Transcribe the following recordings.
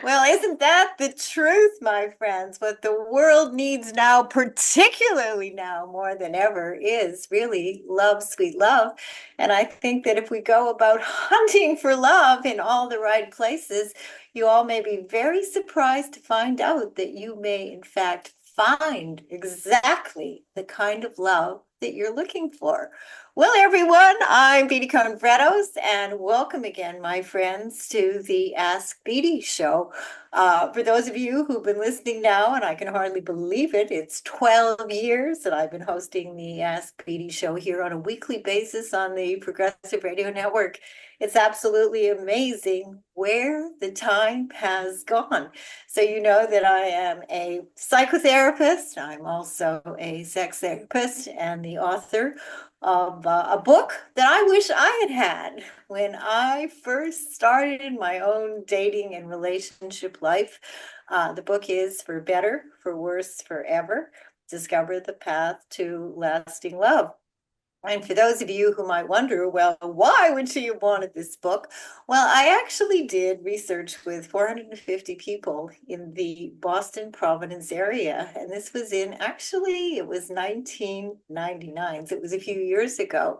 Well, isn't that the truth, my friends? What the world needs now, particularly now more than ever, is really love, sweet love. And I think that if we go about hunting for love in all the right places, you all may be very surprised to find out that you may, in fact, find exactly the kind of love that you're looking for. Well, everyone, I'm Beatty and welcome again, my friends, to the Ask Beatty show. For those of you who've been listening now, and I can hardly believe it, it's 12 years that I've been hosting the Ask Beatty show here on a weekly basis on the Progressive Radio Network. It's absolutely amazing where the time has gone. So, you know that I am a psychotherapist. I'm also a sex therapist and the author of a book that I wish I had had when I first started my own dating and relationship life. The book is For Better, For Worse, Forever. Discover the Path to Lasting Love. And for those of you who might wonder, well, why would she have wanted this book? Well, I actually did research with 450 people in the Boston Providence area. And this was it was 1999. So it was a few years ago.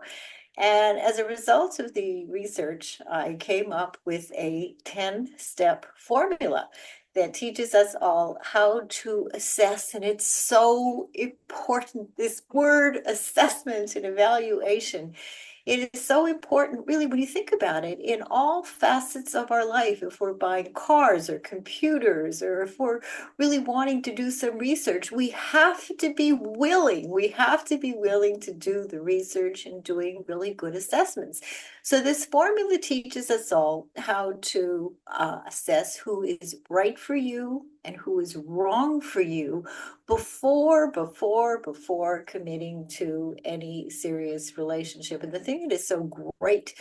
And as a result of the research, I came up with a 10-step formula that teaches us all how to assess. And it's so important, this word assessment and evaluation. It is so important, really, when you think about it, in all facets of our life. If we're buying cars or computers, or if we're really wanting to do some research, we have to be willing to do the research and doing really good assessments. So this formula teaches us all how to assess who is right for you and who is wrong for you before committing to any serious relationship. And the thing that is so great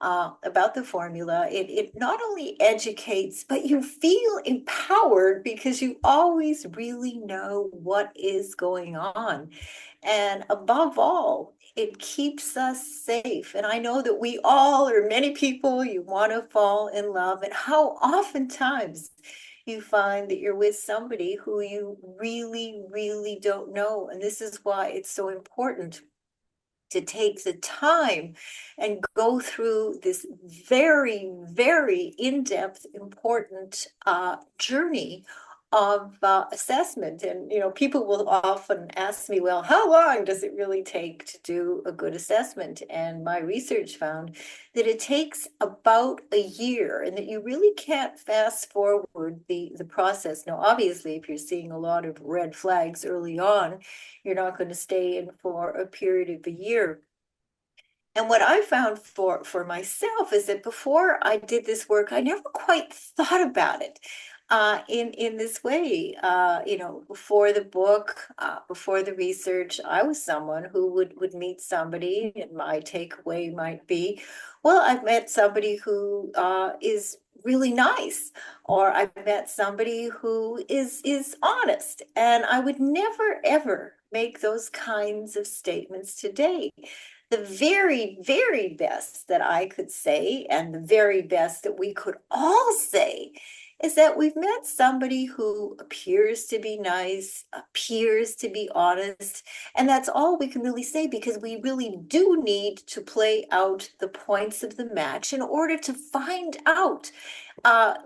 about the formula, it not only educates, but you feel empowered because you always really know what is going on. And above all, it keeps us safe. And I know that we all, or many people, you want to fall in love. And how oftentimes you find that you're with somebody who you really, really don't know. And this is why it's so important to take the time and go through this very, very in-depth, important journey of assessment. And, you know, people will often ask me, well, how long does it really take to do a good assessment? And my research found that it takes about a year and that you really can't fast forward the process. Now, obviously, if you're seeing a lot of red flags early on, you're not going to stay in for a period of a year. And what I found for myself is that before I did this work, I never quite thought about it in this way. You know, before the book, before the research, I was someone who would meet somebody, and my takeaway might be, well, I've met somebody who is really nice, or I've met somebody who is honest, and I would never ever make those kinds of statements today. The very, very best that I could say, and the very best that we could all say, is that we've met somebody who appears to be nice, appears to be honest, and that's all we can really say because we really do need to play out the points of the match in order to find out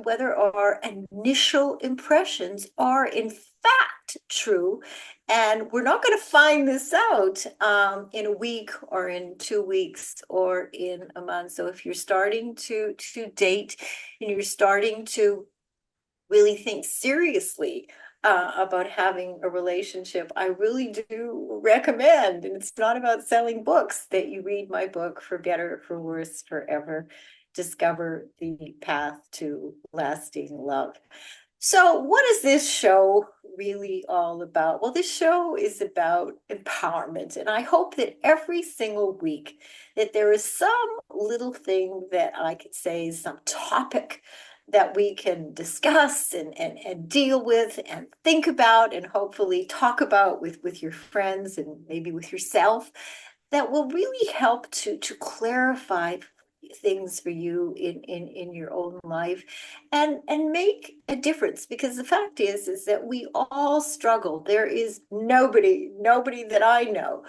whether our initial impressions are in fact true. And we're not going to find this out in a week or in 2 weeks or in a month. So if you're starting to date and you're starting to really think seriously about having a relationship, I really do recommend, and it's not about selling books, that you read my book, For Better, For Worse, Forever. Discover the Path to Lasting Love. So, what is this show really all about? Well, this show is about empowerment, and I hope that every single week that there is some little thing that I could say, some topic that we can discuss and deal with and think about and hopefully talk about with your friends and maybe with yourself that will really help to clarify things for you in your own life and make a difference, because the fact is that we all struggle. There is nobody that I know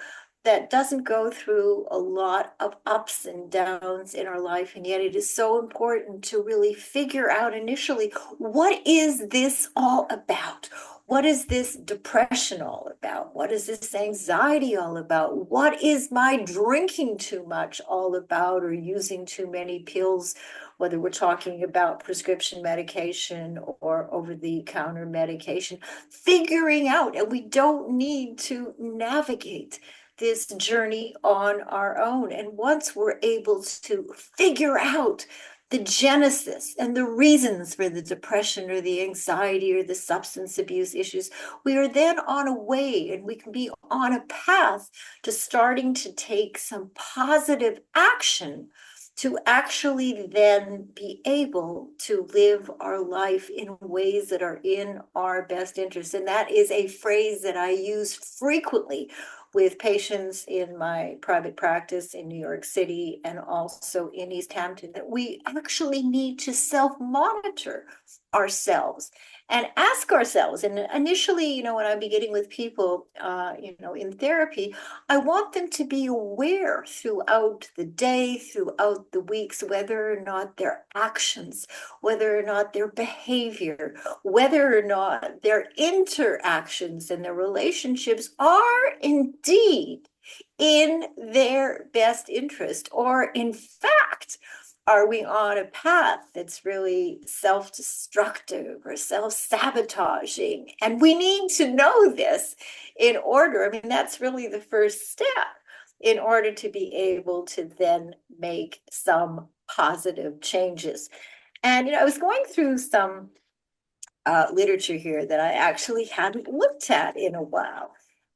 that doesn't go through a lot of ups and downs in our life. And yet it is so important to really figure out initially, what is this all about? What is this depression all about? What is this anxiety all about? What is my drinking too much all about, or using too many pills, whether we're talking about prescription medication or over-the-counter medication? Figuring out, and we don't need to navigate this journey on our own. And once we're able to figure out the genesis and the reasons for the depression or the anxiety or the substance abuse issues, we are then on a way, and we can be on a path to starting to take some positive action to actually then be able to live our life in ways that are in our best interest. And that is a phrase that I use frequently with patients in my private practice in New York City and also in East Hampton, that we actually need to self-monitor ourselves and ask ourselves. And initially, when I'm beginning with people, in therapy, I want them to be aware throughout the day, throughout the weeks, whether or not their actions, whether or not their behavior, whether or not their interactions and their relationships are indeed in their best interest, or in fact, are we on a path that's really self-destructive or self-sabotaging? And we need to know this in order, I mean, that's really the first step in order to be able to then make some positive changes. And, I was going through some literature here that I actually hadn't looked at in a while.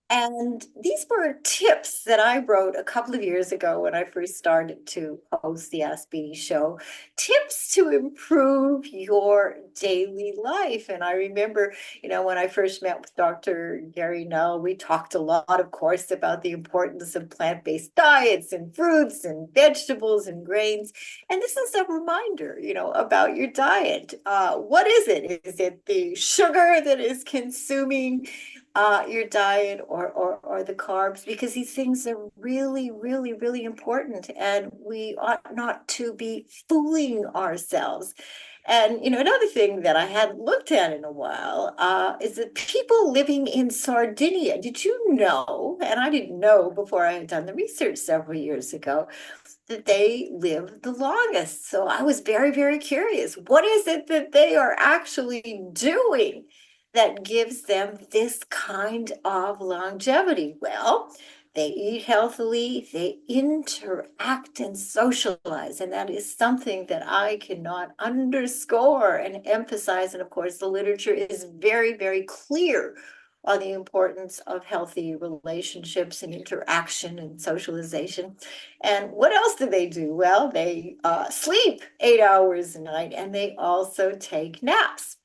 And these were tips that I wrote a couple of years ago when I first started to host the Ask Beatty show, tips to improve your daily life. And I remember, when I first met with Dr. Gary Null, we talked a lot, of course, about the importance of plant-based diets and fruits and vegetables and grains. And this is a reminder, about your diet. What is it? Is it the sugar that is consuming your diet, or the carbs? Because these things are really, really, really important, and we ought not to be fooling ourselves. And another thing that I hadn't looked at in a while is that people living in Sardinia. Did you know? And I didn't know before I had done the research several years ago, that they live the longest. So I was very, very curious. What is it that they are actually doing that gives them this kind of longevity? Well, they eat healthily, they interact and socialize. And that is something that I cannot underscore and emphasize. And of course, the literature is very, very clear on the importance of healthy relationships and interaction and socialization. And what else do they do? Well, they sleep 8 hours a night, and they also take naps.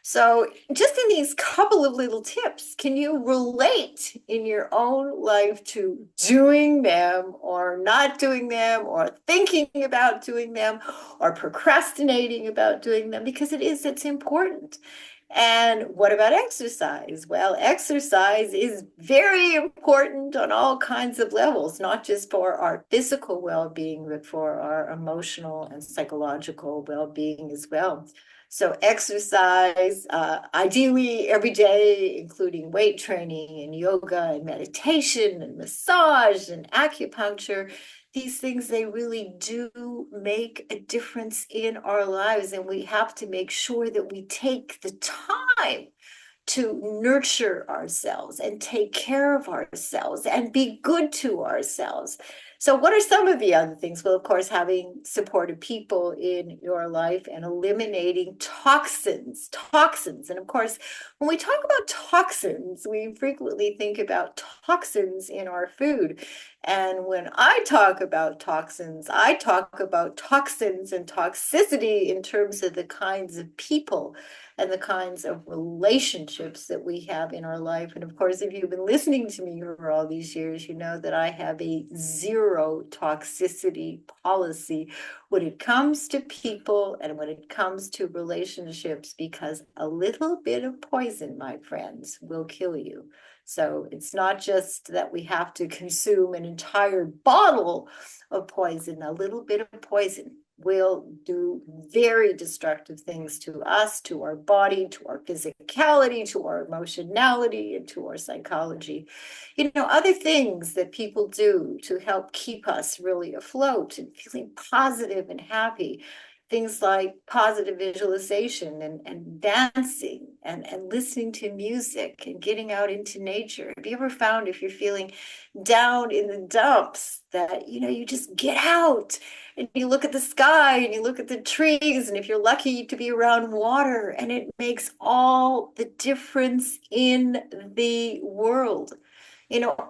So just in these couple of little tips, can you relate in your own life to doing them or not doing them, or thinking about doing them, or procrastinating about doing them? Because it's important. And what about exercise? Well, exercise is very important on all kinds of levels, not just for our physical well-being, but for our emotional and psychological well-being as well. So exercise, ideally every day, including weight training and yoga and meditation and massage and acupuncture. These things, they really do make a difference in our lives, and we have to make sure that we take the time to nurture ourselves and take care of ourselves and be good to ourselves. So what are some of the other things? Well, of course, having supportive people in your life and eliminating toxins. And of course, when we talk about toxins, we frequently think about toxins in our food. And when I talk about toxins, I talk about toxins and toxicity in terms of the kinds of people and the kinds of relationships that we have in our life. And of course, if you've been listening to me for all these years, you know that I have a zero toxicity policy when it comes to people and when it comes to relationships, because a little bit of poison, my friends, will kill you. So it's not just that we have to consume an entire bottle of poison. A little bit of poison will do very destructive things to us, to our body, to our physicality, to our emotionality, and to our psychology. You know, other things that people do to help keep us really afloat and feeling positive and happy. Things like positive visualization and dancing and listening to music and getting out into nature. Have you ever found, if you're feeling down in the dumps, that you just get out and you look at the sky and you look at the trees, and if you're lucky to be around water, and it makes all the difference in the world.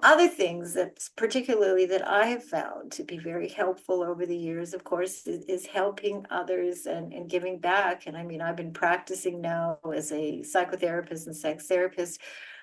Other things that particularly that I have found to be very helpful over the years, of course, is helping others and giving back. And I mean, I've been practicing now as a psychotherapist and sex therapist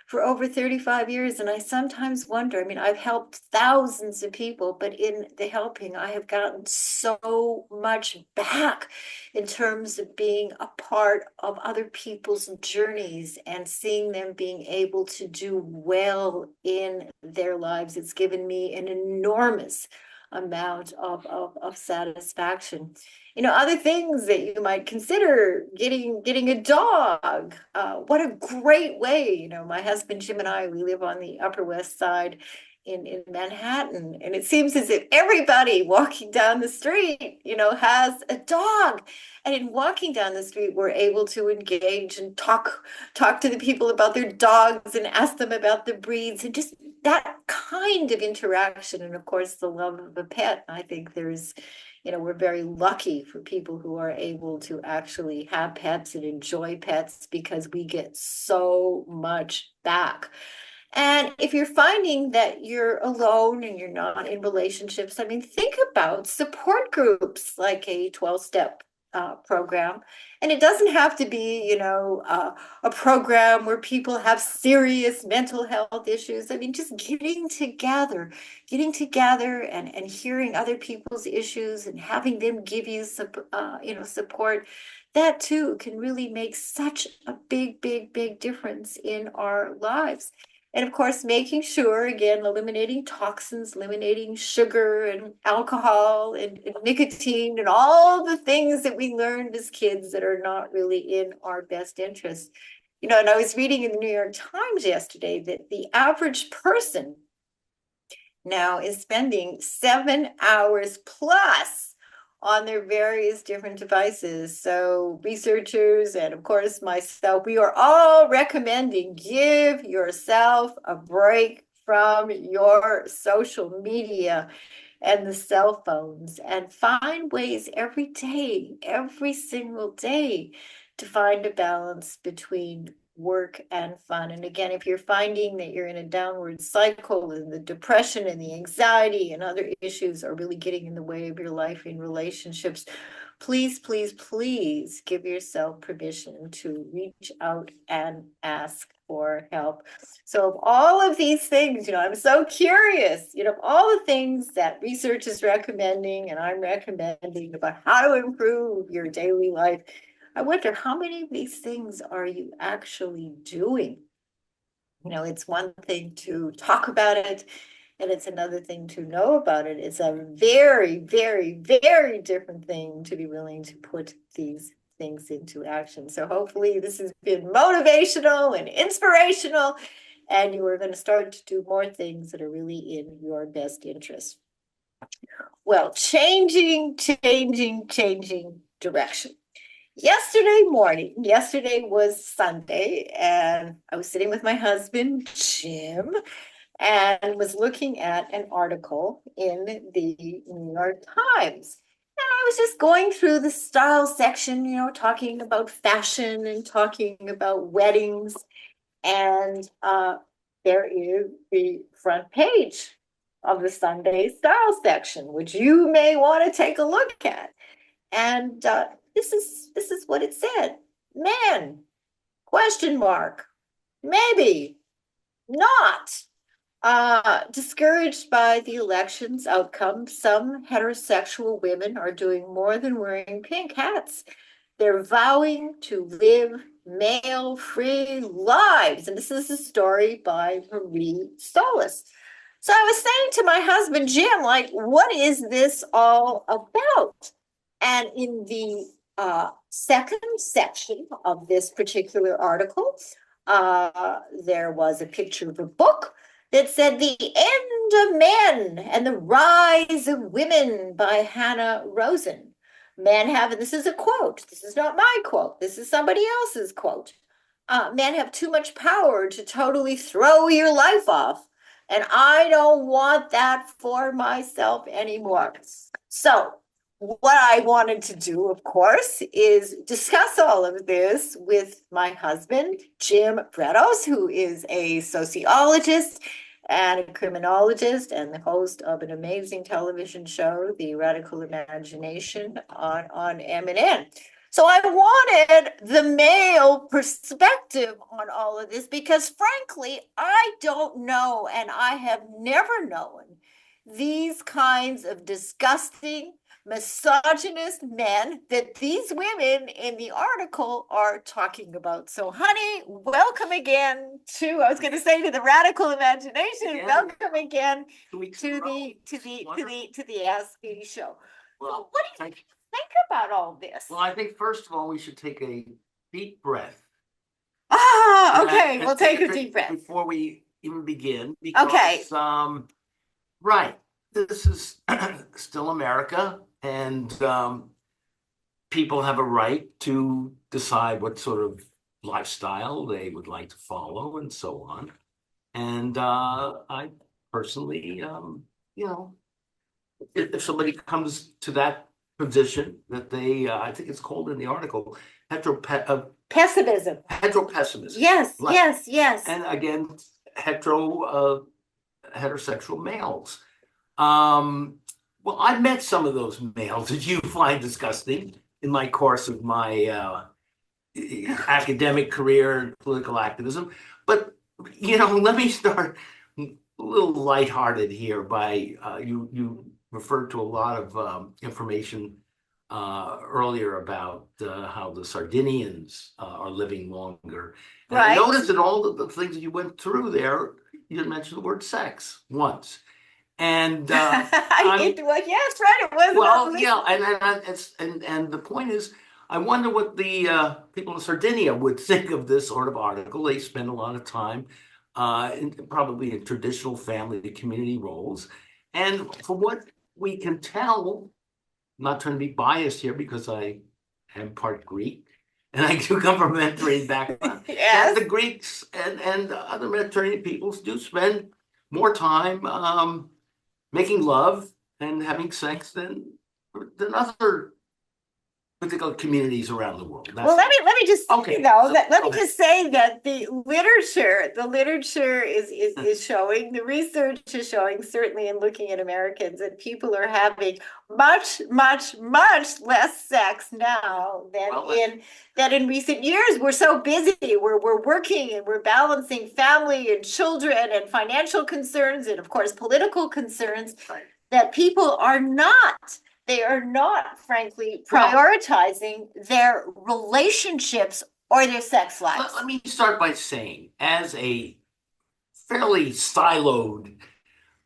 for over 35 years. And I sometimes wonder, I mean, I've helped thousands of people, but in the helping, I have gotten so much back in terms of being a part of other people's journeys and seeing them being able to do well in their lives. It's given me an enormous amount of satisfaction. Other things that you might consider, getting a dog. What a great way. My husband Jim and I, we live on the Upper West Side in Manhattan, and it seems as if everybody walking down the street, has a dog. And in walking down the street, we're able to engage and talk to the people about their dogs and ask them about the breeds, and just that kind of interaction. And of course, the love of a pet. I think we're very lucky for people who are able to actually have pets and enjoy pets, because we get so much back. And if you're finding that you're alone and you're not in relationships, I mean, think about support groups like a 12-step program. And it doesn't have to be, a program where people have serious mental health issues. I mean, just getting together and hearing other people's issues and having them give you support. That too can really make such a big, big, big difference in our lives. And of course, making sure, again, eliminating toxins, eliminating sugar and alcohol and nicotine and all the things that we learned as kids that are not really in our best interest. And I was reading in the New York Times yesterday that the average person now is spending 7 hours plus on their various different devices. So researchers and of course myself, we are all recommending give yourself a break from your social media and the cell phones, and find ways every day, every single day, to find a balance between work and fun. And again, if you're finding that you're in a downward cycle and the depression and the anxiety and other issues are really getting in the way of your life in relationships, please, please, please give yourself permission to reach out and ask for help. So of all of these things, I'm so curious, all the things that research is recommending and I'm recommending about how to improve your daily life, I wonder how many of these things are you actually doing? It's one thing to talk about it, and it's another thing to know about it. It's a very, very, very different thing to be willing to put these things into action. So hopefully this has been motivational and inspirational, and you are going to start to do more things that are really in your best interest. Well, changing direction. Yesterday was Sunday, and I was sitting with my husband, Jim, and was looking at an article in the New York Times. And I was just going through the style section, talking about fashion and talking about weddings. And there is the front page of the Sunday style section, which you may want to take a look at. And this is what it said. Men Question mark. Maybe not. Discouraged by the election's outcome, some heterosexual women are doing more than wearing pink hats. They're vowing to live male-free lives. And this is a story by Marie Solis. So I was saying to my husband, Jim, like, what is this all about? And in the second section of this particular article, there was a picture of a book that said The End of Men and the Rise of Women by Hannah Rosen. Men have, and this is a quote, this is not my quote, this is somebody else's quote. Men have too much power to totally throw your life off. And I don't want that for myself anymore. So, what I wanted to do, of course, is discuss all of this with my husband, Jim Bredos, who is a sociologist and a criminologist and the host of an amazing television show, The Radical Imagination, on MNN. So I wanted the male perspective on all of this because, frankly, I don't know, and I have never known these kinds of disgusting, misogynist men that these women in the article are talking about. So, honey, welcome again to, I was going to say, to the Radical Imagination. Yeah. Welcome again to Weeks the Ask Beatty show. Well, So what do you think about all this? Well, I think first of all we should take a deep breath. Okay, we'll take a deep breath before we even begin. Because, okay. Right. This is still America, and people have a right to decide what sort of lifestyle they would like to follow and so on. And I personally, if somebody comes to that position that they, I think it's called in the article, pessimism. Heteropessimism. Yes, right. Yes. And again, heterosexual males. Well, I've met some of those males that you find disgusting in my course of my academic career and political activism. But, let me start a little lighthearted here by you referred to a lot of information earlier about how the Sardinians are living longer. And right. I noticed that all the things that you went through there, you didn't mention the word sex once. And yes, right. It was and the point is, I wonder what the people in Sardinia would think of this sort of article. They spend a lot of time, probably in traditional family community roles, and from what we can tell, I'm not trying to be biased here because I am part Greek and I do come from a Mediterranean background. Yes. The Greeks and other Mediterranean peoples do spend more time making love and having sex than other particular communities around the world. Well, let me just just say that the literature is showing, the research is showing, certainly in looking at Americans, that people are having much less sex now than in recent years. We're so busy. We're working and we're balancing family and children and financial concerns and of course political concerns, right, that people are not. They are not, frankly, prioritizing their relationships or their sex lives. Let me start by saying, as a fairly siloed,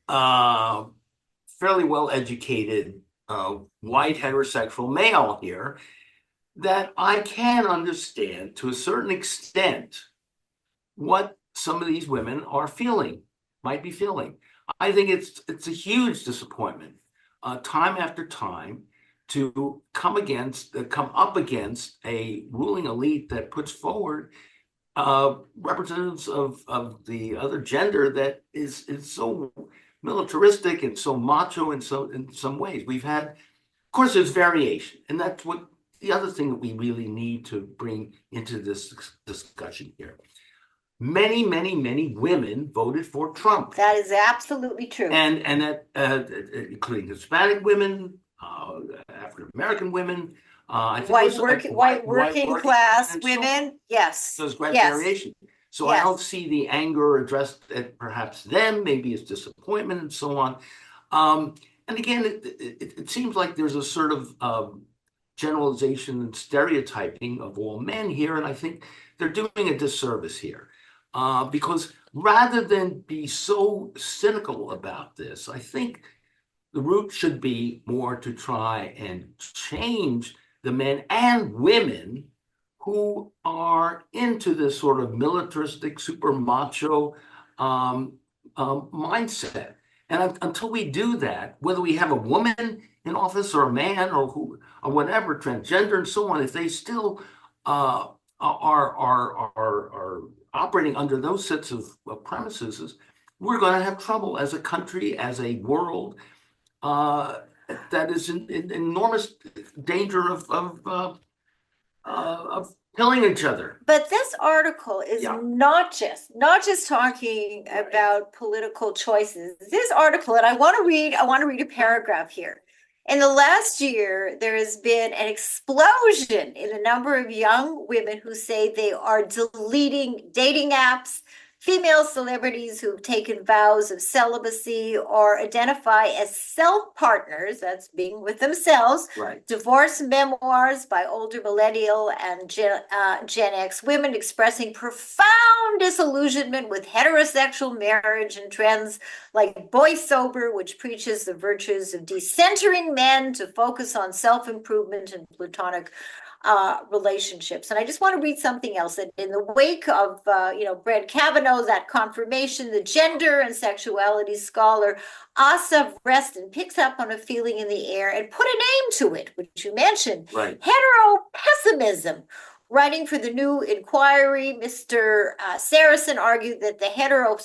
fairly well-educated, white heterosexual male here, that I can understand to a certain extent what some of these women are might be feeling. I think it's a huge disappointment. Time after time, to come up against a ruling elite that puts forward representatives of the other gender that is so militaristic and so macho in some ways. We've had, of course, there's variation, and that's what the other thing that we really need to bring into this discussion here. Many women voted for Trump. That is absolutely true. And that, including Hispanic women, African American women, I think it was White white working working women class and so on. women. Yes, There's great yes, variation. So I don't yes. see the anger addressed at perhaps them, maybe it's disappointment and so on. Um, and again, it seems like there's a sort of generalization and stereotyping of all men here, and I think they're doing a disservice here. Because rather than be so cynical about this, I think the root should be more to try and change the men and women who are into this sort of militaristic, super macho um, mindset. And until we do that, whether we have a woman in office or a man or who or whatever, transgender and so on, if they still are operating under those sets of premises, we're going to have trouble as a country, as a world uh, that is in enormous danger of killing each other. But this article is Yeah, not just talking about political choices. This article, and I want to read a paragraph here. In the last year, there has been an explosion in the number of young women who say they are deleting dating apps, female celebrities who've taken vows of celibacy or identify as self partners, that's being with themselves, right. divorce memoirs by older millennial and Gen X women expressing profound disillusionment with heterosexual marriage and trends like Boy Sober, which preaches the virtues of decentering men to focus on self improvement and platonic relationships. And I just want to read something else that in the wake of, Brett Kavanaugh, that confirmation, the gender and sexuality scholar Asa Reston picks up on a feeling in the air and put a name to it, which you mentioned, Right. hetero pessimism. Writing for the New Inquiry, Mr. Saracen argued that the hetero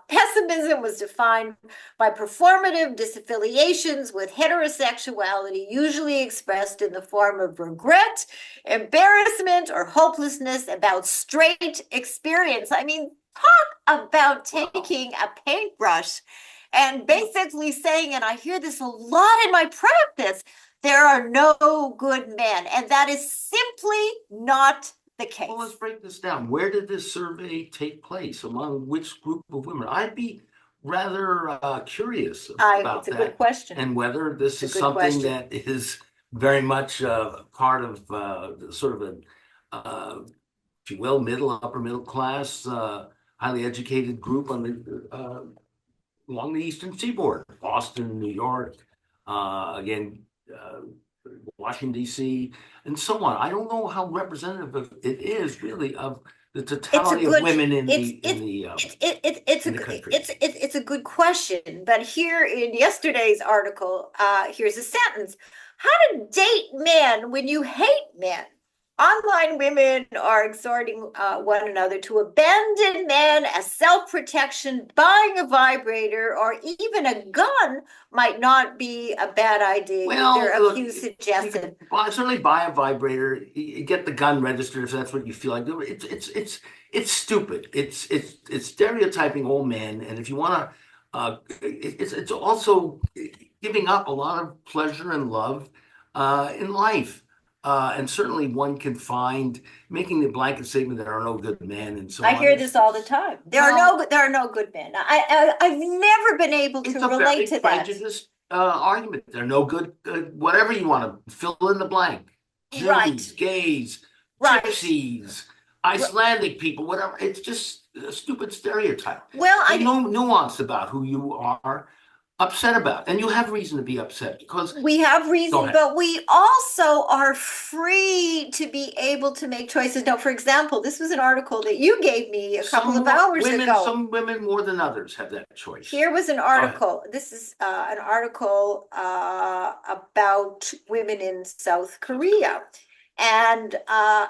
pessimism was defined by performative disaffiliations with heterosexuality, usually expressed in the form of regret, embarrassment, or hopelessness about straight experience. I mean, talk about taking a paintbrush and basically saying, and I hear this a lot in my practice, there are no good men. And that is simply not the case. Well, let's break this down. Where did this survey take place? Among which group of women? I'd be rather curious about It's a good that question. and whether this It's is a good something question. that is very much part of sort of a, if you will, upper middle class, highly educated group on the along the Eastern Seaboard, Boston, New York, again, uh, Washington, D.C., and so on. I don't know how representative it is really of the It's a totality of good women in it's the it's a in the country. it's a good question. But here in yesterday's article, here's a sentence. How to date men when you hate men. Online women are exhorting one another to abandon men as self-protection. Buying a vibrator or even a gun might not be a bad idea either, Well, a look, few you can suggested. certainly buy a vibrator, get the gun registered if that's what you feel like doing. It's stupid. It's stereotyping old men, and if you want to, it's also giving up a lot of pleasure and love in life. And certainly one can find making the blanket statement there are no good men and so I on. hear this all the time. Well, There are no good men. I've never been able it's to a relate very to that. prejudiced argument. They're no good, whatever you want to fill in the blank. Right, Jews, gays, right. gypsies, Icelandic people, whatever. It's just a stupid stereotype. Well, There's no nuance about who you are upset about. And you have reason to be upset because, we have go reason, ahead. but we also are free to be able to make choices. Now, for example, this was an article that you gave me a couple of hours ago. Some women more than others have that choice. Here was an Go ahead. article. This is an article about women in South Korea and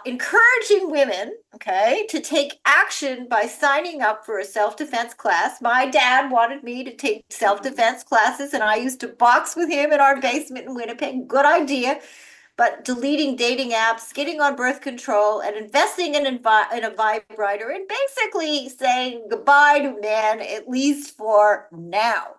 encouraging women, okay, to take action by signing up for a self-defense class. My dad wanted me to take self-defense classes, and I used to box with him in our basement in Winnipeg. Good idea. But deleting dating apps, getting on birth control, and investing in a vibrator, and basically saying goodbye to men, at least for now.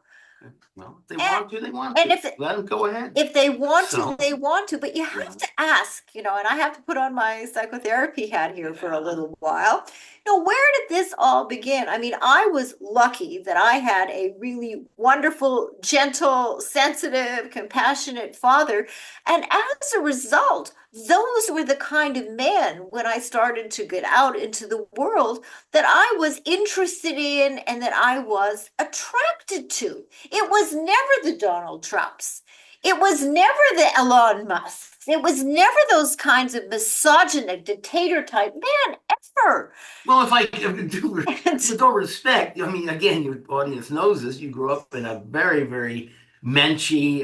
Well, if they And want to, they want and to. Let them go ahead. if they want to, So, they want to, but you yeah, have to ask, and I have to put on my psychotherapy hat here for a yeah. little while. Where did this all begin? I mean, I was lucky that I had a really wonderful, gentle, sensitive, compassionate father. And as a result, those were the kind of men when I started to get out into the world that I was interested in and that I was attracted to. It was never the Donald Trumps. It was never the Elon Musk. It was never those kinds of misogynist dictator type man ever. Well, if I do, And with all respect, I mean, again, your audience knows this. You grew up in a very, very menschy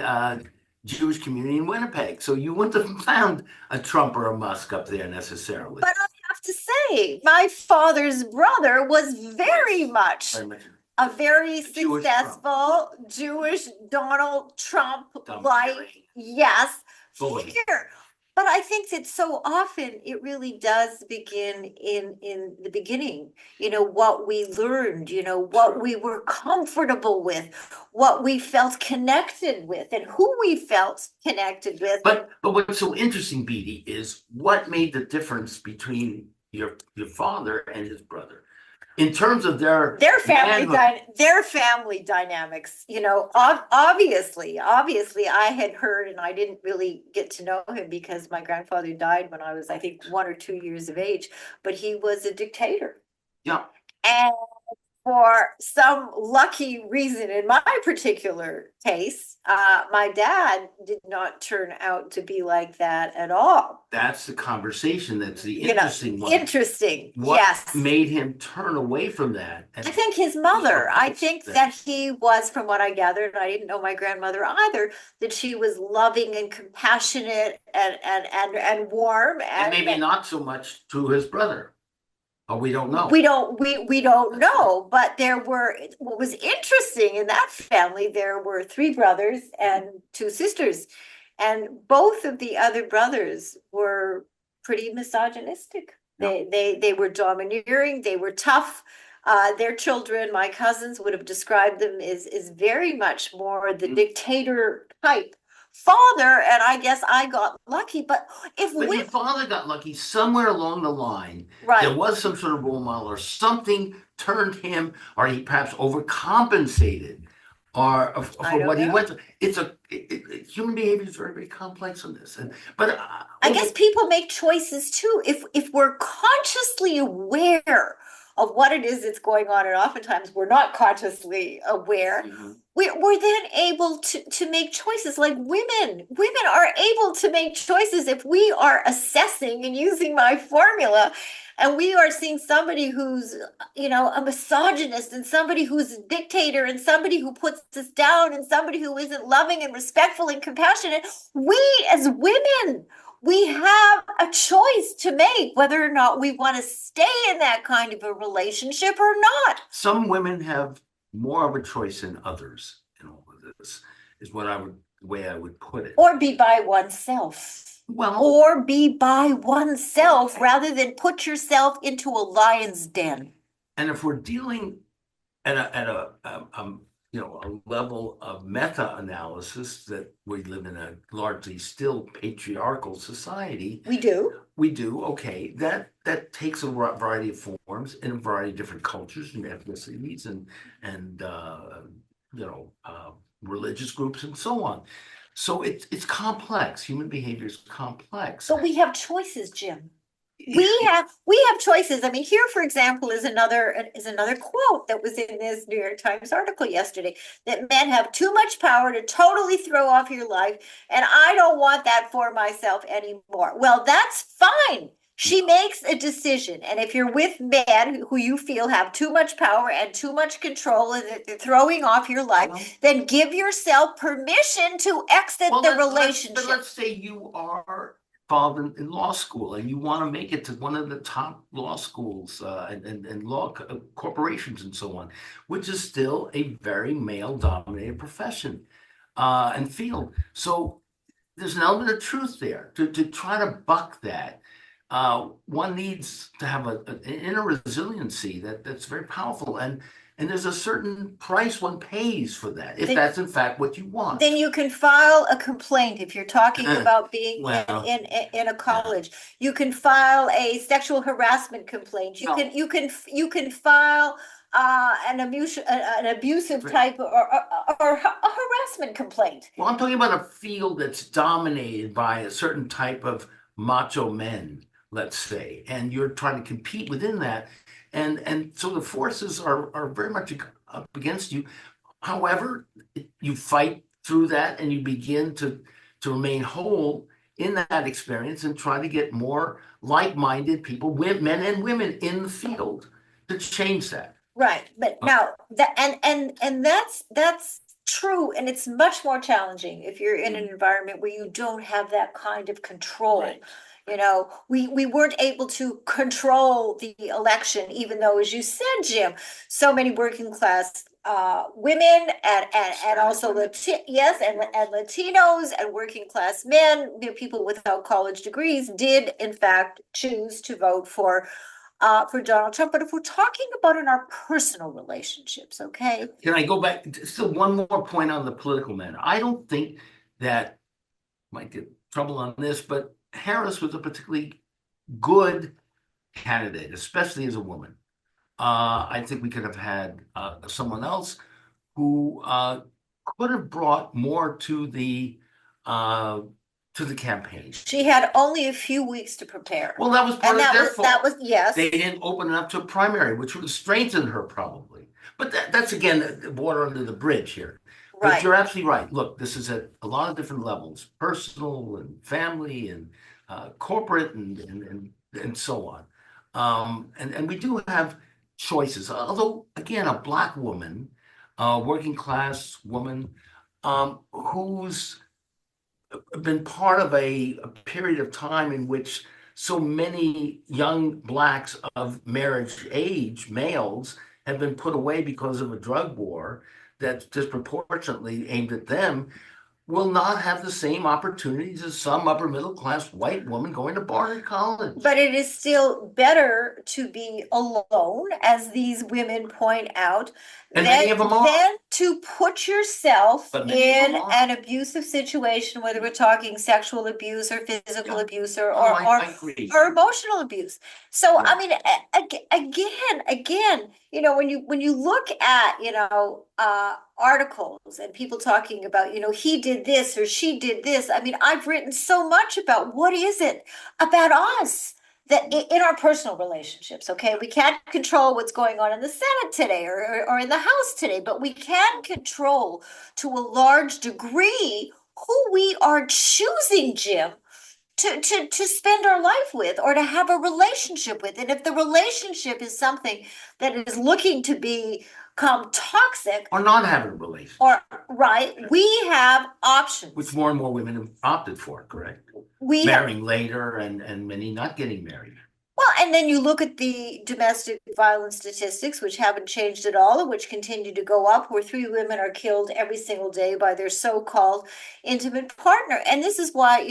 Jewish community in Winnipeg, so you wouldn't have found a Trump or a Musk up there necessarily. but I have to say, my father's brother was very Yes, much very much a very a Jewish Trump, successful Jewish Donald Trump like, dumbfounded yes, bully. figure. But I think that so often it really does begin in the beginning, what we learned, what True. we were comfortable with, what we felt connected with, and who we felt connected with. And But what's so interesting, Beatty, is what made the difference between your father and his brother in terms of their manhood. their family dynamics, obviously I had heard, and I didn't really get to know him because my grandfather died when I was, I think, 1 or 2 years of age, but he was a dictator. Yeah, And for some lucky reason, in my particular case, my dad did not turn out to be like that at all. that's the conversation. That's the interesting one. Interesting. What Yes. made him turn away from that I and think his be mother, I opposed think to that? that he was, from what I gathered, and I didn't know my grandmother either, that she was loving and compassionate and warm, And and maybe not so much to his brother. Oh, we don't know. we don't That's right. know, but there were, what was interesting in that family, there were three brothers and two sisters, and both of the other brothers were pretty misogynistic. Yeah. They were domineering, they were tough. Their children, my cousins, would have described them as very much more the dictator type father, and I guess I got lucky. But if But we your father got lucky somewhere along the line. There right, was some sort of role model or something turned him, or he perhaps overcompensated, or I for don't what he know. went through. Human behavior is very, very complex on this. But I over. guess people make choices too. If we're consciously aware of what it is that's going on, and oftentimes we're not consciously aware, Mhm. we're then able to make choices. Like women are able to make choices if we are assessing and using my formula, and we are seeing somebody who's, a misogynist, and somebody who's a dictator, and somebody who puts us down, and somebody who isn't loving and respectful and compassionate. We as women, we have a choice to make whether or not we want to stay in that kind of a relationship or not. Some women have more of a choice than others in all of this, is the way I would put it. Or be by oneself. Well, Or be by oneself rather than put yourself into a lion's den. and if we're dealing at a level of meta-analysis that we live in a largely still patriarchal society, We do. we do, okay, that takes a variety of forms in a variety of different cultures and ethnicities and religious groups and so on. So it's complex. Human behavior is complex. But we have choices, Jim. We have choices. I mean, here, for example, is another quote that was in this New York Times article yesterday, that men have too much power to totally throw off your life, and I don't want that for myself anymore. Well, that's fine. She makes a decision, and if you're with men who you feel have too much power and too much control, and that they're throwing off your Well, life, then give yourself permission to exit well, the but relationship. let's say you are involved in law school and you want to make it to one of the top law schools and law corporations and so on, which is still a very male-dominated profession and field. So there's an element of truth there to try to buck that. one needs to have an inner resiliency that's very powerful, and there's a certain price one pays for that, if Then, that's in fact what you then want. you can file a complaint if you're talking about being Well, in a yeah. college. You can file a sexual harassment complaint. Well, You can file an abusive type or a harassment complaint. well, I'm talking about a field that's dominated by a certain type of macho men, let's say, and you're trying to compete within that, and so the forces are very much up against you. However, you fight through that and you begin to remain whole in that experience and try to get more like-minded people, men and women in the field to change that. Right, but now that and that's true, and it's much more challenging if you're in an environment where you don't have that kind of control. Right. We weren't able to control the election, even though, as you said, Jim, so many working class women and also yes, and Latinos and working class men, people without college degrees, did in fact choose to vote for Donald Trump. But if we're talking about in our personal relationships, okay? Can I go back? Still, one more point on the political matter. I don't think that might get trouble on this, but Harris was a particularly good candidate, especially as a woman. I think we could have had someone else who could have brought more uh, to the campaign. She had only a few weeks to prepare. Well, that was part And of their that fault. was, yes, They didn't open it up to a primary, which would have strengthened her probably. But that's again the water under the bridge here. But right. you're absolutely right. Look, this is at a lot of different levels, personal and family and corporate and so on. And we do have choices. Although, again, a black woman, working class woman, who's been part of a period of time in which so many young blacks of marriage age, males, have been put away because of a drug war that's disproportionately aimed at them, will not have the same opportunities as some upper middle class white woman going to Barnard College. But it is still better to be alone, as these women point out, And many of them are, than to put yourself but many of them in are. an abusive situation, whether we're talking sexual abuse or physical Yeah. abuse Oh, I agree. or emotional abuse. So, Yeah. I mean, again, when you look at, articles and people talking about, he did this or she did this. I mean, I've written so much about what is it about us that in our personal relationships, okay, we can't control what's going on in the Senate today or in the House today, but we can control to a large degree who we are choosing, Jim, to spend our life with or to have a relationship with. And if the relationship is something that is looking to become toxic, Or not having a relationship, or right, we have options. which more and more women have opted for, correct? We Marrying later and many not getting married. Well, and then you look at the domestic violence statistics, which haven't changed at all, and which continue to go up, where 3 women are killed every single day by their so-called intimate partner. And this is why,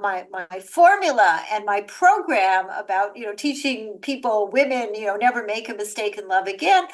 my formula and my program about, teaching people, women, never make a mistake in love again,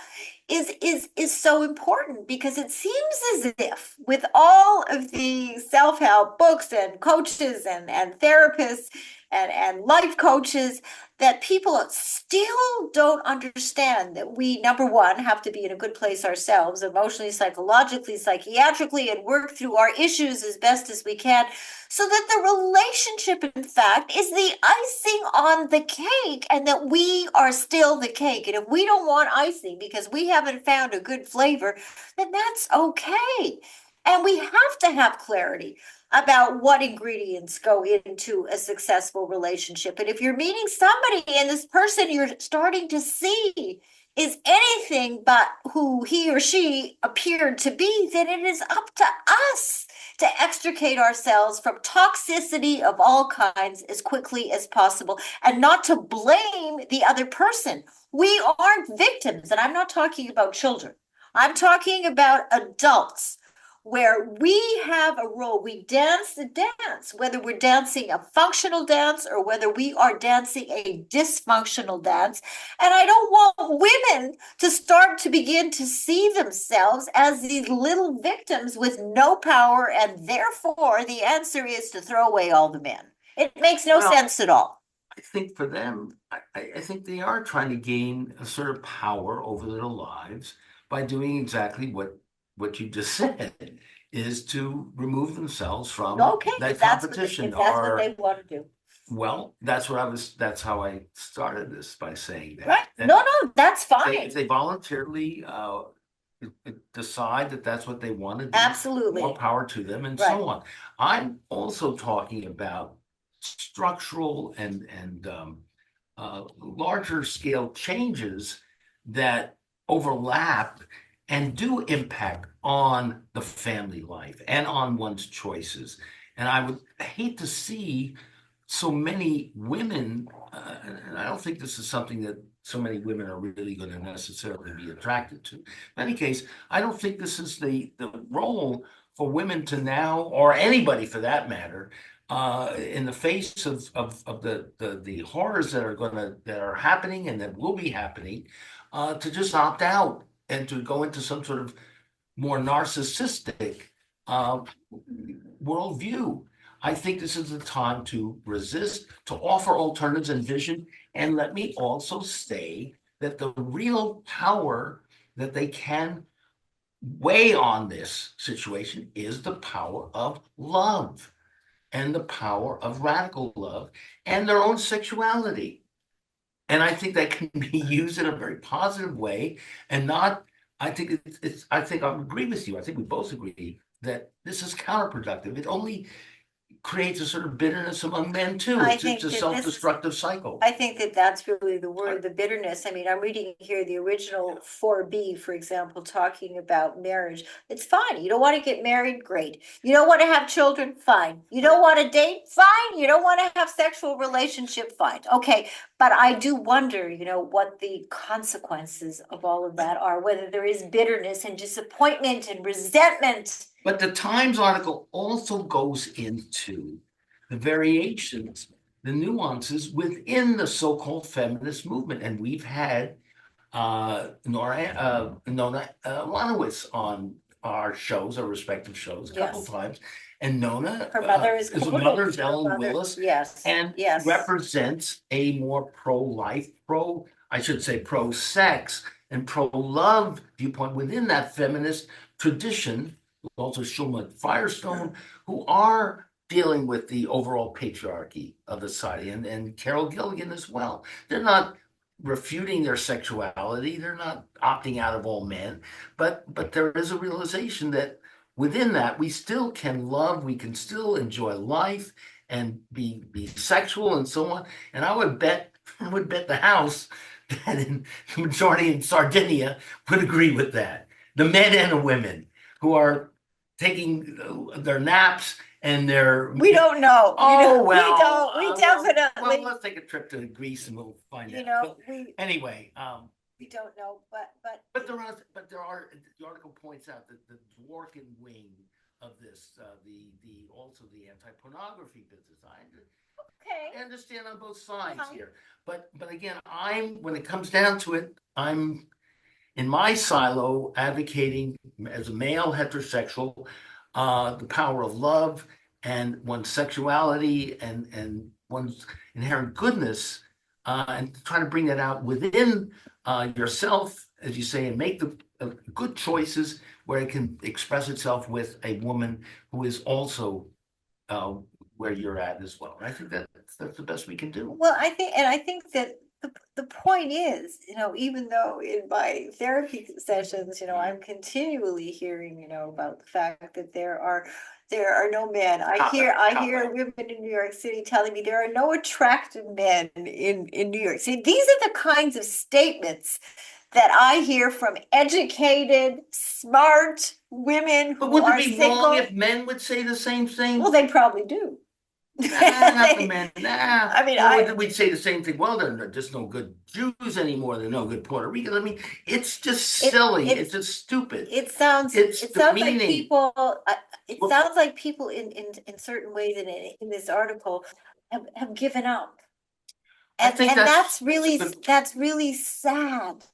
is so important, because it seems as if with all of the self-help books and coaches and therapists and life coaches, that people still don't understand that we, number one, have to be in a good place ourselves, emotionally, psychologically, psychiatrically, and work through our issues as best as we can, so that the relationship, in fact, is the icing on the cake, and that we are still the cake. And if we don't want icing because we haven't found a good flavor, then that's okay. And we have to have clarity about what ingredients go into a successful relationship. And if you're meeting somebody and this person you're starting to see is anything but who he or she appeared to be, then it is up to us to extricate ourselves from toxicity of all kinds as quickly as possible, and not to blame the other person. We aren't victims, and I'm not talking about children. I'm talking about adults. where we have a role. We dance the dance, whether we're dancing a functional dance or whether we are dancing a dysfunctional dance. And I don't want women to start to begin to see themselves as these little victims with no power, and therefore the answer is to throw away all the men. It makes no Well, sense at all. I think for them, I think they are trying to gain a sort of power over their lives by doing exactly what you just said, is to remove themselves from Okay, that if that's competition. if that's what they Or, want to do. well, that's how I started this, by saying Right. that. No, no, that's If fine. they voluntarily decide that that's what they want to do, more Absolutely. power to them, and Right. so on. I'm also talking about structural and larger scale changes that overlap and do impact on the family life and on one's choices. And I would hate to see so many women, and I don't think this is something that so many women are really going to necessarily be attracted to. In any case, I don't think this is the role for women to now, or anybody for that matter, in the face of the horrors that are happening and that will be happening, to just opt out and to go into some sort of more narcissistic uh, worldview. I think this is the time to resist, to offer alternatives and vision. And let me also say that the real power that they can weigh on this situation is the power of love, and the power of radical love, and their own sexuality. And I think that can be used in a very positive way, and not, I think I think I agree with you. I think we both agree that this is counterproductive. It only creates a sort of bitterness among men too. I It's just think a that this self-destructive cycle. I think that that's really the word, the bitterness. I mean, I'm reading here the original 4B, for example, talking about marriage. It's fine. You don't want to get married? Great. You don't want to have children? Fine. You don't want to date? Fine. You don't want to have sexual relationship? Fine. Okay. But I do wonder, what the consequences of all of that are, whether there is bitterness and disappointment and resentment. But the Times article also goes into the variations, the nuances within the so-called feminist movement. And we've had Nona Lanowitz on our shows, our respective shows, a couple Yes. times. And Nona, Her mother is is a quoted. mother, is Her Ellen mother, Willis, yes, and yes. represents a more pro-life, I should say, pro-sex and pro-love viewpoint within that feminist tradition. Also Schulman Firestone, who are dealing with the overall patriarchy of the society, and Carol Gilligan as well. They're not refuting their sexuality. They're not opting out of all men, but there is a realization that within that we still can love, we can still enjoy life and be sexual and so on. And I would bet the house that the majority in Sardinia would agree with that. The men and the women who are taking their naps and their We don't know. oh We well, don't. We well, definitely, let's take a trip to Greece and we'll find out. But we anyway, don't know. but the article points out that the Dworkin wing of this, the also the anti-pornography business. I okay. understand on both sides Fine. here, but again, when it comes down to it, I'm in my silo advocating as a male heterosexual, the power of love and one's sexuality and one's inherent goodness, and trying to bring that out within yourself, as you say, and make the good choices where it can express itself with a woman who is also uh, where you're at as well. And I think that's the best we can do. Well, I think that the point is, even though in my therapy sessions, I'm continually hearing, about the fact that there are no men. I hear women in New York City telling me there are no attractive men in New York City. These are the kinds of statements that I hear from educated, smart women But who would it are be wrong single. if men would say the same thing? Well, they probably do. Nah, not the men. Nah. I mean, Or we'd say the same thing. Well, they're just no good Jews anymore. They're no good Puerto Ricans. I mean, it's just it silly. It's it's just stupid. it sounds It's it sounds like demeaning. people it Well, sounds like people in certain ways in this article have given up. I think And that's a good. that's really sad.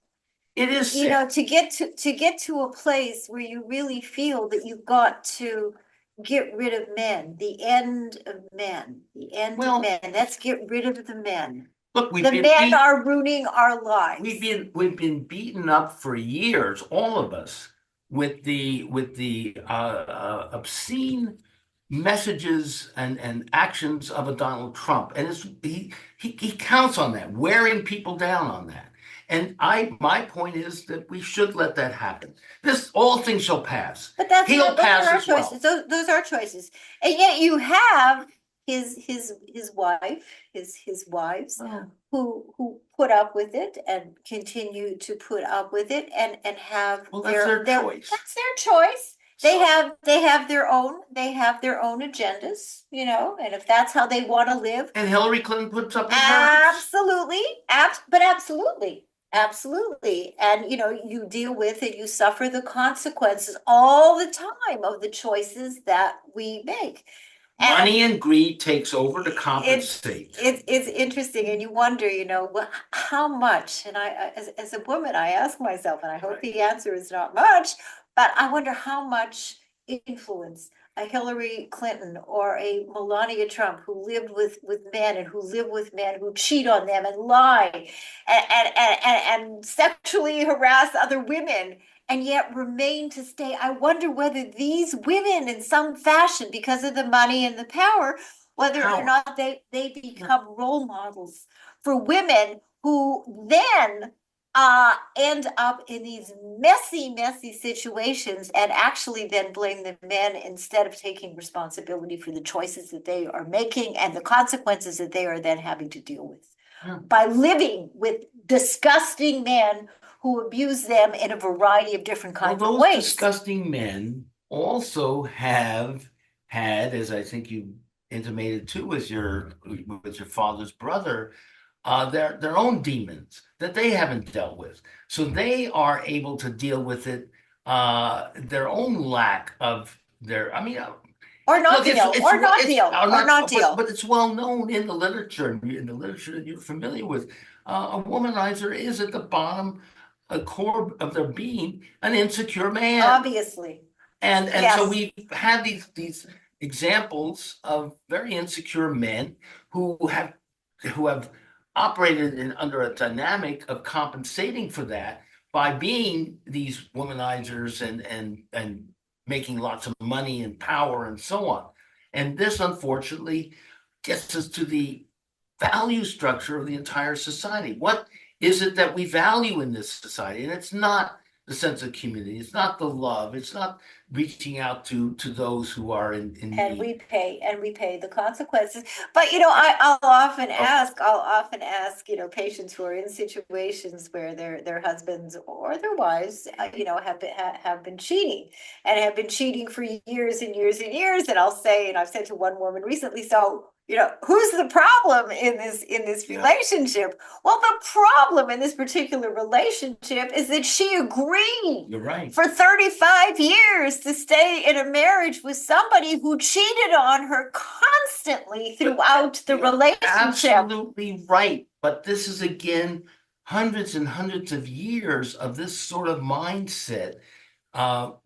It is You know, sad. to get to a place where you really feel that you've got to get rid of men, the end of men, the end of Well, men. Let's get rid of the men. look, we've The been men beat. are ruining our lives. We've been beaten up for years, all of us, with the obscene messages and actions of a Donald Trump, and he counts on that, wearing people down on that. And my point is that we should let that happen. This all things shall pass. But that's He'll not, those are pass our as choices. well. Those are choices. And yet you have his wife, his wives Well, who put up with it and continue to put up with it and have well, that's their their choice. that's their choice. So, They have their own agendas, you know, and if that's how they want to live, and Hillary Clinton puts up with hers. absolutely, but absolutely, absolutely. And you know, you deal with it, you suffer the consequences all the time of the choices that we make. And Money and greed takes over to it's compensate. it's interesting, and you wonder, you know, how much. And as a woman, I ask myself, and I hope Right. the answer is not much, but I wonder how much influence a Hillary Clinton or a Melania Trump who lived with men and who live with men who cheat on them and lie and sexually harass other women and yet remain to stay. I wonder whether these women, in some fashion, because of the money and the power, whether or Power. not they become role models for women who then end up in these messy situations and actually then blame the men instead of taking responsibility for the choices that they are making and the consequences that they are then having to deal with Yeah. by living with disgusting men who abuse them in a variety of different Well, kinds of those ways. disgusting men also have had, as I think you intimated too, with your father's brother, their own demons that they haven't dealt with. So they are able to deal with it, their own lack of their. I mean, Or not look, deal, or not deal, or not, not but deal. it's well known in the literature that you're familiar with. A womanizer is at the bottom, a core of their being, an insecure man. Obviously. And so Yes. we've had these examples of very insecure men who have operated under a dynamic of compensating for that by being these womanizers and making lots of money and power and so on. And this unfortunately gets us to the value structure of the entire society. What is it that we value in this society? And it's not the sense of community. It's not the love. It's not reaching out to those who are in And need. we pay the consequences. But you know, Oh, I'll often ask, you know, patients who are in situations where their husbands or their wives, you know, have been cheating and have been cheating for years and years and years. And I'll say, and I've said to one woman recently, so you know, who's the problem in this yeah, relationship? Well, the problem in this particular relationship is that she agreed you're right. for 35 years to stay in a marriage with somebody who cheated on her constantly But throughout the you're relationship. absolutely right. But this is again hundreds and hundreds of years of this sort of mindset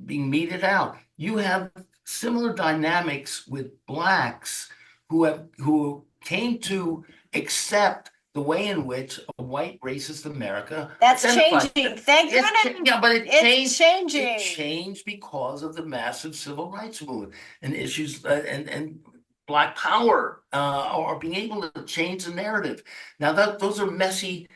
being meted out. You have similar dynamics with blacks who came to accept the way in which a white racist America That's identified changing. them. Thank Yeah, goodness but it it's changed. It changing. changed because of the massive civil rights movement and issues and Black Power, or being able to change the narrative. Now that those are messy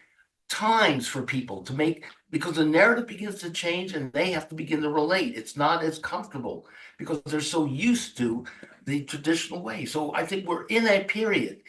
times for people to make because the narrative begins to change and they have to begin to relate. It's not as comfortable because they're so used to the traditional way. So I think we're in a period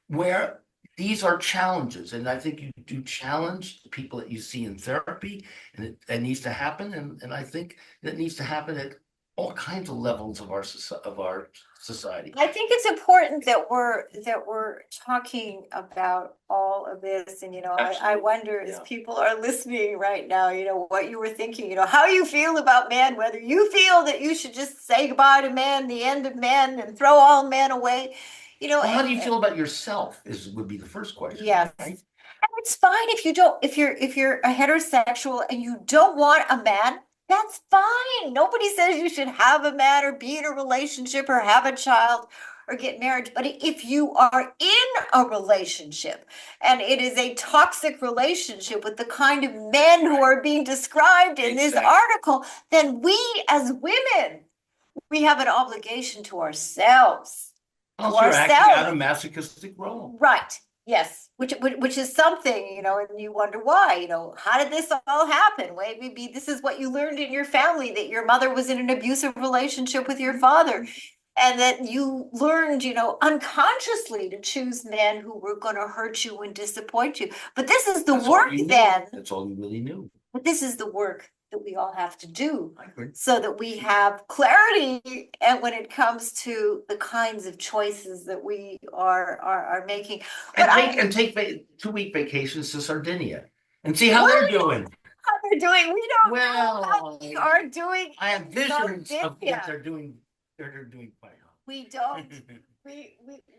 where these are challenges, and I think you do challenge the people that you see in therapy, and it needs to happen. And I think that needs to happen at all kinds of levels of our society. I think it's important that we're talking about all of this, and I Absolutely. wonder as Yeah. people are listening right now, what you were thinking, how you feel about men, whether you feel that you should just say goodbye to men, the end of men, and throw all men away, Well, how do you feel about yourself would be the first question, yes. right? And it's fine if you don't, if you're a heterosexual and you don't want a man, that's fine. Nobody says you should have a man or be in a relationship or have a child or get married. But if you are in a relationship and it is a toxic relationship with the kind of men who are being described in this Exactly. article, then we as women, we have an obligation to ourselves, Also, you're acting out a masochistic role. Right. Yes. Which is something, and you wonder why, how did this all happen? Well, maybe this is what you learned in your family, that your mother was in an abusive relationship with your father, and that you learned, unconsciously to choose men who were going to hurt you and disappoint you. But this is the That's all work you knew. then. That's all you really knew. But this is the work that we all have to do I agree. so that we have clarity and when it comes to the kinds of choices that we are making. But And take 2-week vacations to Sardinia and see how they're doing. how they're doing, we don't know how Well, they are doing I have in visions of Sardinia. what they're doing. They're doing quite well. We don't.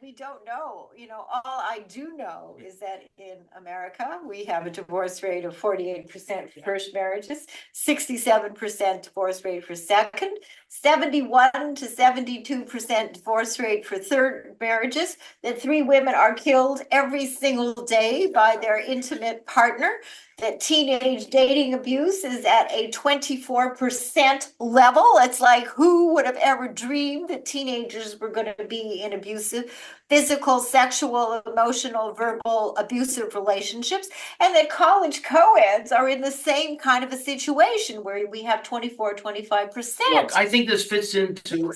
We don't know. All I do know is that in America, we have a divorce rate of 48% for first marriages, 67% divorce rate for second, 71 to 72% divorce rate for third marriages, that 3 women are killed every single day by their intimate partner, that teenage dating abuse is at a 24% level. It's like, who would have ever dreamed that teenagers were going to be in abusive, physical, sexual, emotional, verbal, abusive relationships, and that college co-eds are in the same kind of a situation where we have 24, 25%. Look, I think this fits into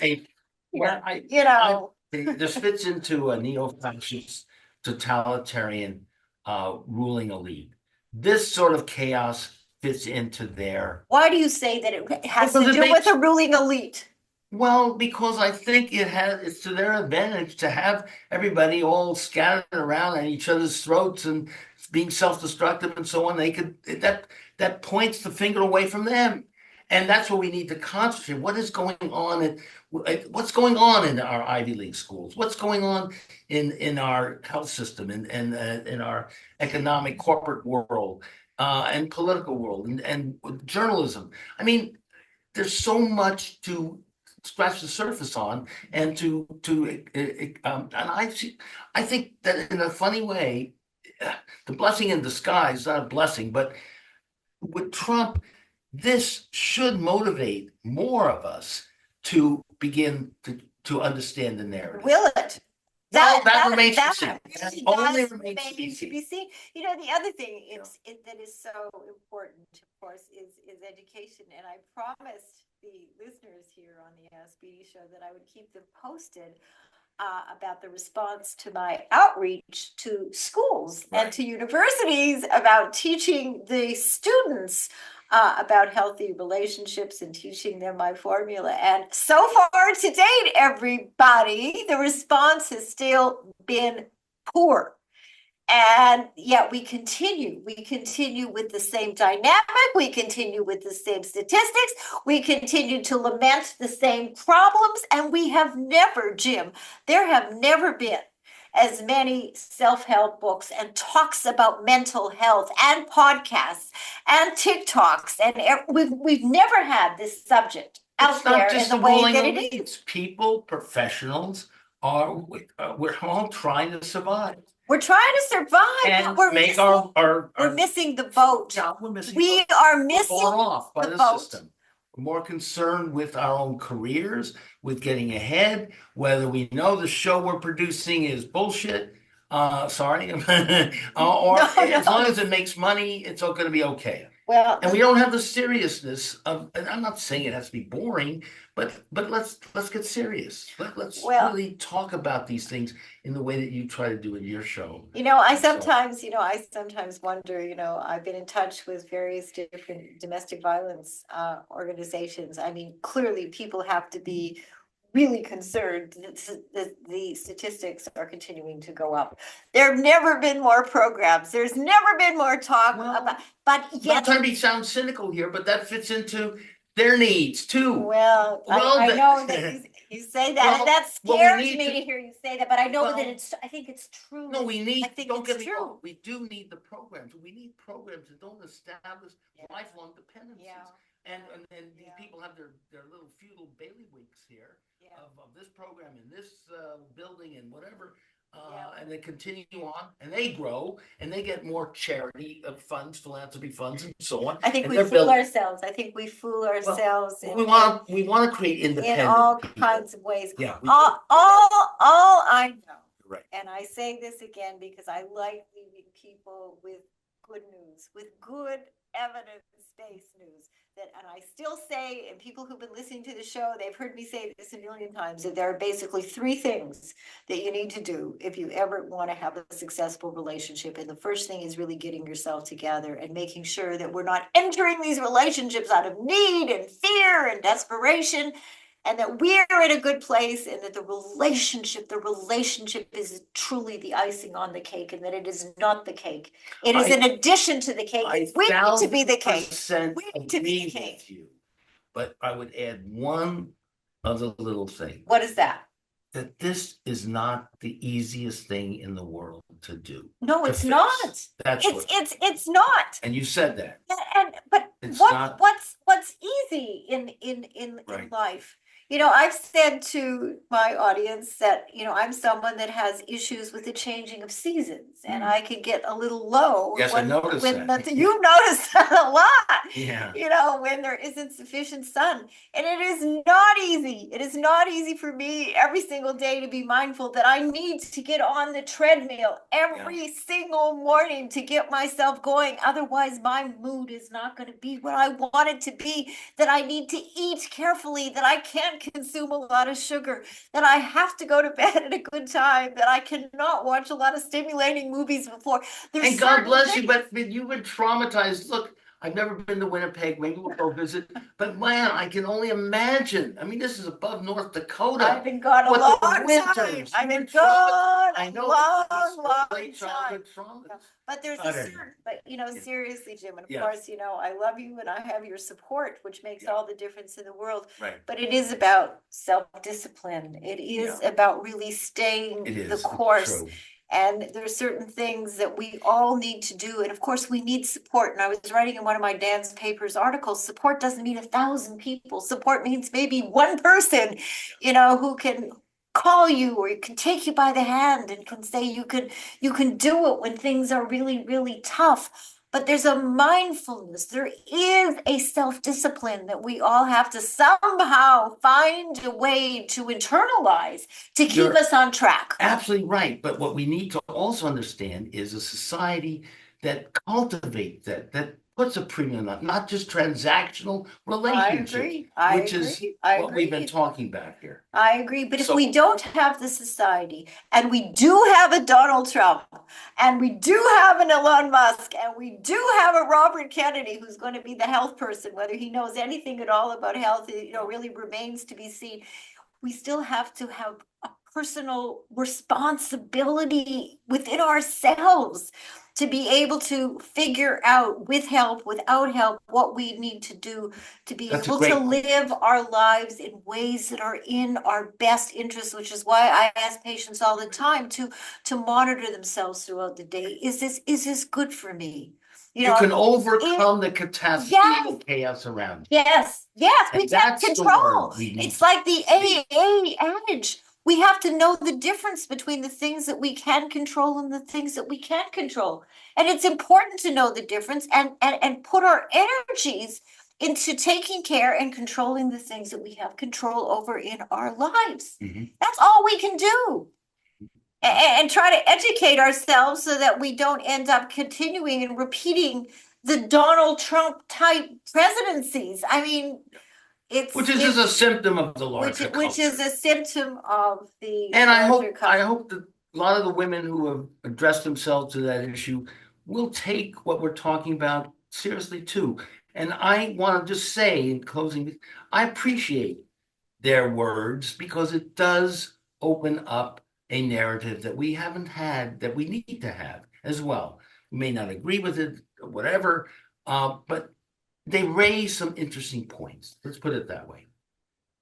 this fits into a neo-fascist totalitarian ruling elite. This sort of chaos fits into their. Why do you say that it has Because to it do with makes- a ruling elite? Well, because I think it's to their advantage to have everybody all scattered around at each other's throats and being self-destructive and so on. That points the finger away from them. And that's what we need to concentrate. What's going on in our Ivy League schools? What's going on in our health system and in our economic corporate world and political world and journalism? I mean, there's so much to scratch the surface on and and I think that in a funny way, the blessing in disguise, not a blessing, but with Trump, this should motivate more of us to begin to understand the narrative. Will it? That remains to be seen. That That only does remains to remain be seen. The other thing that is so important, of course, is education. And I promised the listeners here on the Ask Beatty show that I would keep them posted about the response to my outreach to schools and to universities about teaching the students about healthy relationships and teaching them my formula. And so far to date, everybody, the response has still been poor. And yet we continue with the same dynamic. We continue with the same statistics. We continue to lament the same problems. And we have never, Jim, there have never been as many self-help books and talks about mental health and podcasts and TikToks. And we've never had this subject out there in the way that it is. People, professionals, we're all trying to survive. We're trying to survive, and but we're missing the boat. Yeah, we're missing. We are missing off by the the boat. system. We're more concerned with our own careers, with getting ahead. Whether we know the show we're producing is bullshit, sorry, or as long as it makes money, it's all going to be okay. Well, And we don't have the seriousness of, and I'm not saying it has to be boring, but let's get serious. Let's well, really talk about these things in the way that you try to do in your show. I sometimes wonder, I've been in touch with various different domestic violence organizations. I mean, clearly people have to be really concerned that the statistics are continuing to go up. There have never been more programs. There's never been more talk Well, about, but I'm not yet, trying to be sound cynical here, but that fits into their needs too. well, Well, I know that you say that, and that well, we scares need me to, to hear you say that, but I know that well, I think it's true. no, we need, I think don't it's get me wrong, true. we do need the programs. We need programs that don't establish Yeah. lifelong dependencies. Yeah. And these Yeah. people have their little feudal bailiwicks here Yeah. of this program and this building and whatever. Yeah. And they continue on and they grow and they get more charity funds, philanthropy funds, and so on. I think And we they're fool building. ourselves. I think we fool Well, ourselves we want to create in independent all people. kinds of ways. Yeah, we All I know, right. and I say this again because I like leaving people with good news, with good evidence-based news. And I still say, and people who've been listening to the show, they've heard me say this a million times, that there are basically three things that you need to do if you ever want to have a successful relationship. And the first thing is really getting yourself together and making sure that we're not entering these relationships out of need and fear and desperation, and that we're in a good place, and that the relationship is truly the icing on the cake, and that it is not the cake. It is an addition to the cake. We need to be the cake. 1,000% We need to be the agree cake. with you. But I would add one other little thing. What is that? That this is not the easiest thing in the world to do. No, to it's fix. not. That's what, It's not. and you said that. But It's what not- what's easy in Right. life? I've said to my audience that, I'm someone that has issues with the changing of seasons, and I can get a little low Yes, I noticed that. you notice that a lot. Yeah. When there isn't sufficient sun. And it is not easy. It is not easy for me every single day to be mindful that I need to get on the treadmill every single morning to get myself going. Otherwise, my mood is not going to be what I want it to be, that I need to eat carefully, that I can't consume a lot of sugar, that I have to go to bed at a good time, that I cannot watch a lot of stimulating movies before. And God bless you, but you've been traumatized. Look, I've never been to Winnipeg. Maybe we'll go visit. But man, I can only imagine. I mean, this is above North Dakota. I've been gone a long time. I've been gone a long time. But there's a certain, seriously, Jim, and of course, I love you and I have your support, which makes all the difference in the world. Right. But it is about self-discipline. It is about really staying the course. And there are certain things that we all need to do. And of course, we need support. And I was writing in one of my dance papers articles, support doesn't mean 1,000 people. Support means maybe one person, who can call you or can take you by the hand and can say you can do it when things are really, really tough. But there's a mindfulness. There is a self-discipline that we all have to somehow find a way to internalize to keep us on track. Absolutely right. But what we need to also understand is a society that cultivates that puts a premium on not just transactional relationships, which is what we've been talking about here. I agree. But if we don't have the society, and we do have a Donald Trump, and we do have an Elon Musk, and we do have a Robert Kennedy who's going to be the health person, whether he knows anything at all about health, really remains to be seen. We still have to have a personal responsibility within ourselves to be able to figure out, with help, without help, what we need to do to be able to live our lives in ways that are in our best interest, which is why I ask patients all the time to monitor themselves throughout the day. Is this good for me? You can overcome the catastrophe and chaos around you. Yes, we can't control. It's like the AA adage. We have to know the difference between the things that we can control and the things that we can't control. And it's important to know the difference and put our energies into taking care and controlling the things that we have control over in our lives. That's all we can do. And try to educate ourselves so that we don't end up continuing and repeating the Donald Trump type presidencies. I mean, which is just a symptom of the which larger which is culture. a symptom of the And larger I culture. hope that a lot of the women who have addressed themselves to that issue will take what we're talking about seriously too. And I want to just say in closing, I appreciate their words because it does open up a narrative that we haven't had, that we need to have as well. We may not agree with it, whatever, but they raise some interesting points. Let's put it that way.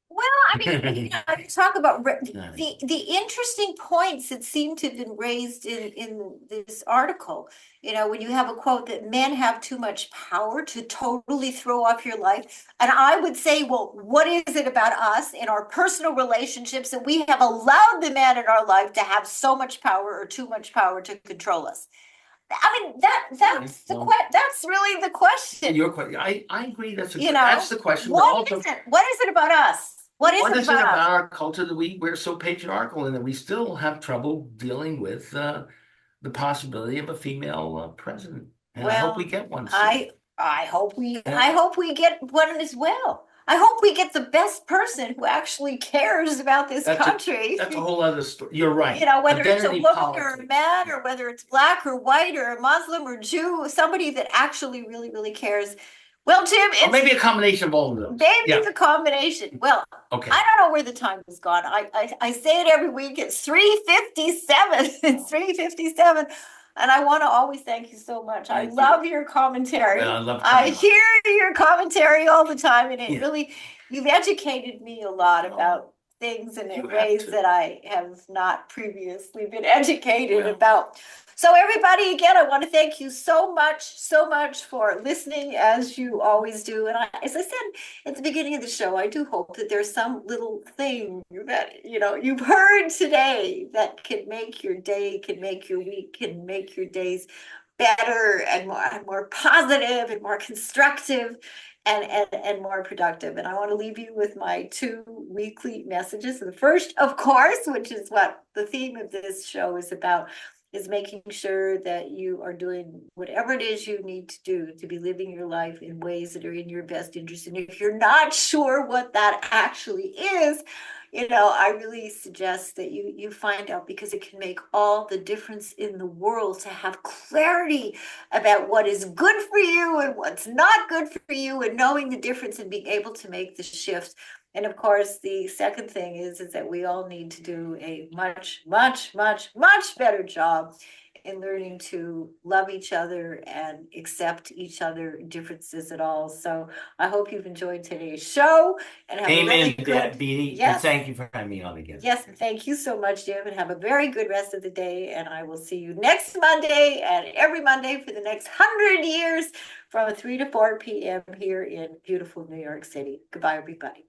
Well, I mean, talk about Yeah. the interesting points that seem to have been raised in this article. When you have a quote that men have too much power to totally throw off your life, and I would say, well, what is it about us in our personal relationships that we have allowed the man in our life to have so much power or too much power to control us? I mean, that's really the question. Your question, I agree. You That's know, the question. But what also, is it? What is it about us? What is what it is it about us? about our culture that we're so patriarchal and that we still have trouble dealing with the possibility of a female president? And I hope we Well, get one soon. I hope we get one as well. I hope we get the best person who actually cares about this That's a country. that's a whole other story. You're right. Whether it's a Identity woman or a politics. man, Yeah. or whether it's black or white or a Muslim or Jew, somebody that actually really, really cares. Well, Jim, Or it's maybe a combination of all of those. maybe Yeah. it's a combination. Well, Okay. I don't know where the time has gone. I say it every week. It's 3:57. It's 3:57. And I want to always thank you so much. I Thank you. love your commentary. Well, I love I coming on. hear your commentary all the time, and it Yeah. really, you've educated me a lot about things and in You have ways to. that I have not previously been educated Well, about. So everybody, again, I want to thank you so much for listening as you always do. And as I said at the beginning of the show, I do hope that there's some little thing that, you've heard today that can make your day, can make your week, can make your days better and more positive and more constructive and more productive. And I want to leave you with my two weekly messages. The first, of course, which is what the theme of this show is about, is making sure that you are doing whatever it is you need to do to be living your life in ways that are in your best interest. And if you're not sure what that actually is, I really suggest that you find out, because it can make all the difference in the world to have clarity about what is good for you and what's not good for you, and knowing the difference and being able to make the shift. And of course, the second thing is that we all need to do a much, much, much, much better job in learning to love each other and accept each other differences at all. So I hope you've enjoyed today's show and have a really amen, good, Beatty. And yes, thank you for having me on again. yes, thank you so much, Jim, and have a very good rest of the day. And I will see you next Monday and every Monday for the next 100 years from 3 to 4 p.m. here in beautiful New York City. Goodbye, everybody.